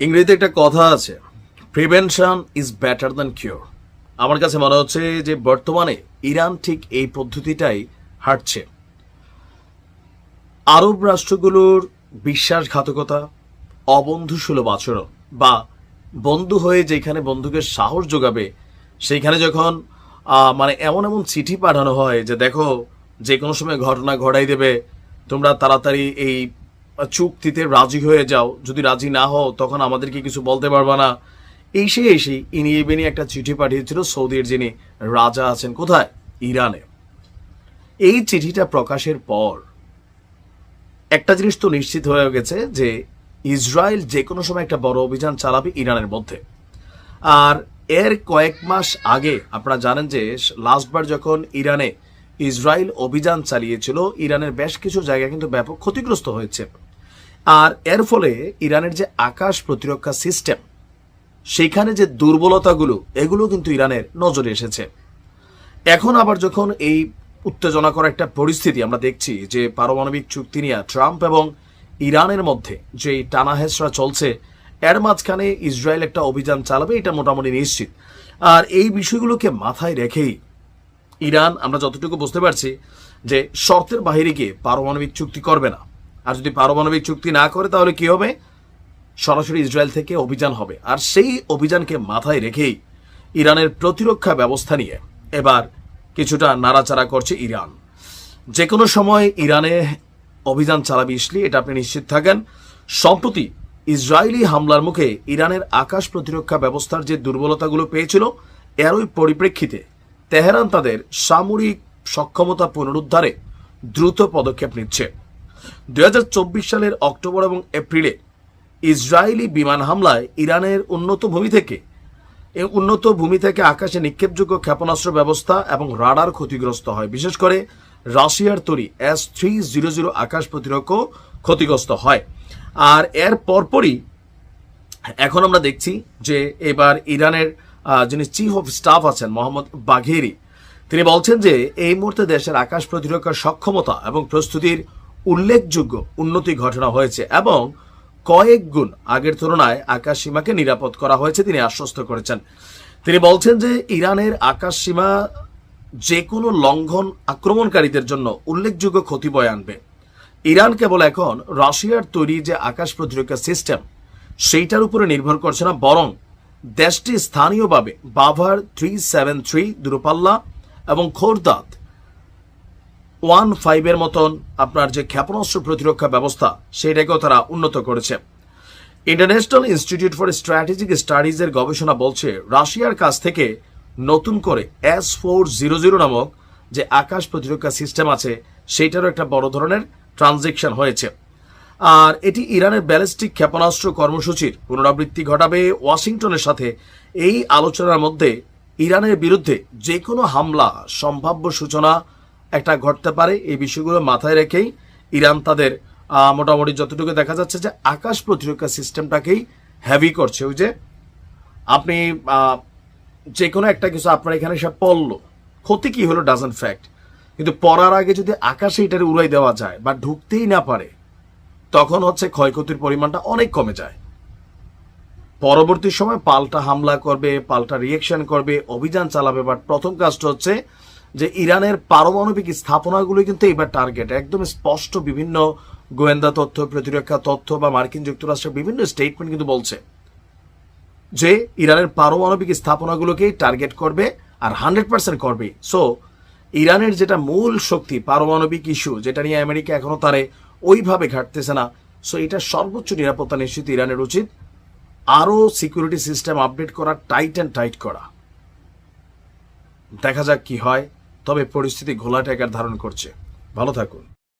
ইংরেজিতে একটা কথা আছে, prevention is better than cure. আমার কাছে মনে হচ্ছে যে বর্তমানে ইরান ঠিক এই পদ্ধতিটাই হাঁটছে। আরব রাষ্ট্রগুলোর বিশ্বাসঘাতকতা, অবন্ধুসুলভ আচরণ বা বন্ধু হয়ে যেখানে বন্ধুকে সাহস যোগাবে সেইখানে যখন মানে এমন এমন চিঠি পাঠানো হয় যে দেখো যে কোনো সময় ঘটনা ঘটাই দেবে, তোমরা তাড়াতাড়ি এই চুক্তিতে রাজি হয়ে যাও, যদি রাজি না হও তখন আমাদেরকে কিছু বলতে পারবা না। এসে ইনিয়ে বিনিয়ে একটা চিঠি পাঠিয়েছিল সৌদির যিনি রাজা আছেন কোথায়, ইরানে। এই চিঠিটা প্রকাশের পর একটা জিনিস তো নিশ্চিত হয়ে গেছে যে ইসরায়েল যে কোনো সময় একটা বড় অভিযান চালাবে ইরানের মধ্যে। আর এর কয়েক মাস আগে আপনারা জানেন যে লাস্টবার যখন ইরানে ইসরায়েল অভিযান চালিয়েছিল, ইরানের বেশ কিছু জায়গা কিন্তু ব্যাপক ক্ষতিগ্রস্ত হয়েছে। আর এর ফলে ইরানের যে আকাশ প্রতিরক্ষা সিস্টেম, সেখানে যে দুর্বলতাগুলো, এগুলো কিন্তু ইরানের নজরে এসেছে। এখন আবার যখন এই উত্তেজনা করা একটা পরিস্থিতি আমরা দেখছি যে পারমাণবিক চুক্তি নিয়ে ট্রাম্প এবং ইরানের মধ্যে যে টানাহেঁচড়া চলছে, এর মাঝখানে ইসরায়েল একটা অভিযান চালাবে এটা মোটামুটি নিশ্চিত। আর এই বিষয়গুলোকে মাথায় রেখেই ইরান, আমরা যতটুকু বুঝতে পারছি, যে শর্তের বাহিরে গিয়ে পারমাণবিক চুক্তি করবে না। আর যদি পারমাণবিক চুক্তি না করে তাহলে কি হবে, সরাসরি ইসরায়েল থেকে অভিযান হবে। আর সেই অভিযানকে মাথায় রেখেই ইরানের প্রতিরক্ষা ব্যবস্থা নিয়ে এবার কিছুটা নাড়াচাড়া করছে ইরান। যে কোনো সময় ইরানে অভিযান চালাবে ইসলি, এটা আপনি নিশ্চিত থাকেন। সম্প্রতি ইসরায়েলি হামলার মুখে ইরানের আকাশ প্রতিরক্ষা ব্যবস্থার যে দুর্বলতাগুলো পেয়েছিল, এরই পরিপ্রেক্ষিতে তেহরান তাদের সামরিক সক্ষমতা পুনরুদ্ধারে দ্রুত পদক্ষেপ নিচ্ছে। 2024 সালের অক্টোবর এবং এপ্রিলে ইসরায়েলি বিমান হামলায় ইরানের উন্নত ভূমি থেকে আকাশে নিক্ষেপযোগ্য ক্ষেপণাস্ত্র ব্যবস্থা এবং রাডার ক্ষতিগ্রস্ত হয়। বিশেষ করে রাশিয়ার তৈরি S-300 আকাশ প্রতিরক্ষা ক্ষতিগ্রস্ত হয়। আর এর পরপরই এখন আমরা দেখছি যে এবার ইরানের যিনি চিফ অফ স্টাফ আছেন মোহাম্মদ বাঘেরি, তিনি বলছেন যে এই মুহূর্তে দেশের আকাশ প্রতিরক্ষার সক্ষমতা এবং প্রস্তুতির উল্লেখযোগ্য উন্নতি ঘটনা হয়েছে এবং কয়েক গুণ আগের তুলনায় আকাশ সীমাকে নিরাপদ করা হয়েছে, তিনি আশ্বস্ত করেছেন। তিনি বলছেন যে ইরানের আকাশ সীমা যে কোনো লঙ্ঘন আক্রমণকারীদের জন্য উল্লেখযোগ্য ক্ষতি বয়ে আনবে। ইরান কেবল এখন রাশিয়ার তৈরি যে আকাশ প্রতিরক্ষা সিস্টেম সেইটার উপরে নির্ভর করছে না, বরং দেশটি স্থানীয়ভাবে বাভার 373 দূরপাল্লা এবং খোরদাদ 15 মতন আপনার যে ক্ষেপণাস্ত্র প্রতিরক্ষা ব্যবস্থা সেইটাকেও তারা উন্নত করেছে। ইন্টারন্যাশনাল ইনস্টিটিউট ফর স্ট্র্যাটেজিক স্টাডিজের গবেষণা বলছে রাশিয়ার কাছ থেকে নতুন করে S-400 নামক যে আকাশ প্রতিরক্ষা সিস্টেম আছে সেইটারও একটা বড় ধরনের ট্রানজেকশন হয়েছে। আর এটি ইরানের ব্যালিস্টিক ক্ষেপণাস্ত্র কর্মসূচির পুনরাবৃত্তি ঘটাবে। ওয়াশিংটনের সাথে এই আলোচনার মধ্যে ইরানের বিরুদ্ধে যে কোনো হামলা সম্ভাব্য সূচনা একটা ঘটতে পারে, এই বিষয়গুলো মাথায় রেখেই ইরান তাদের মোটামুটি যতটুকু দেখা যাচ্ছে যে আকাশ প্রতিরক্ষা সিস্টেমটাকেই হ্যাভি করছে। ওই যে আপনি যে কোনো একটা কিছু আপনার এখানে সে পড়লো, ক্ষতি কি হলো ডাজন্ট ফ্যাক্ট, কিন্তু পড়ার আগে যদি আকাশে এটারে উড়াই দেওয়া যায় বা ঢুকতেই না পারে, তখন হচ্ছে ক্ষয়ক্ষতির পরিমাণটা অনেক কমে যায়। পরবর্তী সময় পাল্টা হামলা করবে, পাল্টা রিয়েকশন করবে, অভিযান চালাবে। বাট প্রথম কাজটা হচ্ছে যে ইরানের পারমাণবিক স্থাপনাগুলো কিন্তু এবার টার্গেট একদম স্পষ্ট। বিভিন্ন গোয়েন্দা তথ্য, প্রতিরক্ষা তথ্য বা মার্কিন যুক্তরাষ্ট্রের বিভিন্ন স্টেটমেন্ট কিন্তু বলছে যে ইরানের পারমাণবিক স্থাপনাগুলোকেই টার্গেট করবে আর 100% করবে। সো ইরানের যেটা মূল শক্তি পারমাণবিক ইস্যু, যেটা নিয়ে আমেরিকা এখনো তারে ওইভাবে ঘাটতেছে না, সো এটা সর্বোচ্চ নিরাপত্তা নিশ্চিত ইরানের উচিত আরও সিকিউরিটি সিস্টেম আপডেট করা, টাইট করা। দেখা যাক কি হয়, তবে পরিস্থিতি ঘোলাটে আকার ধারণ করছে। ভালো থাকুন।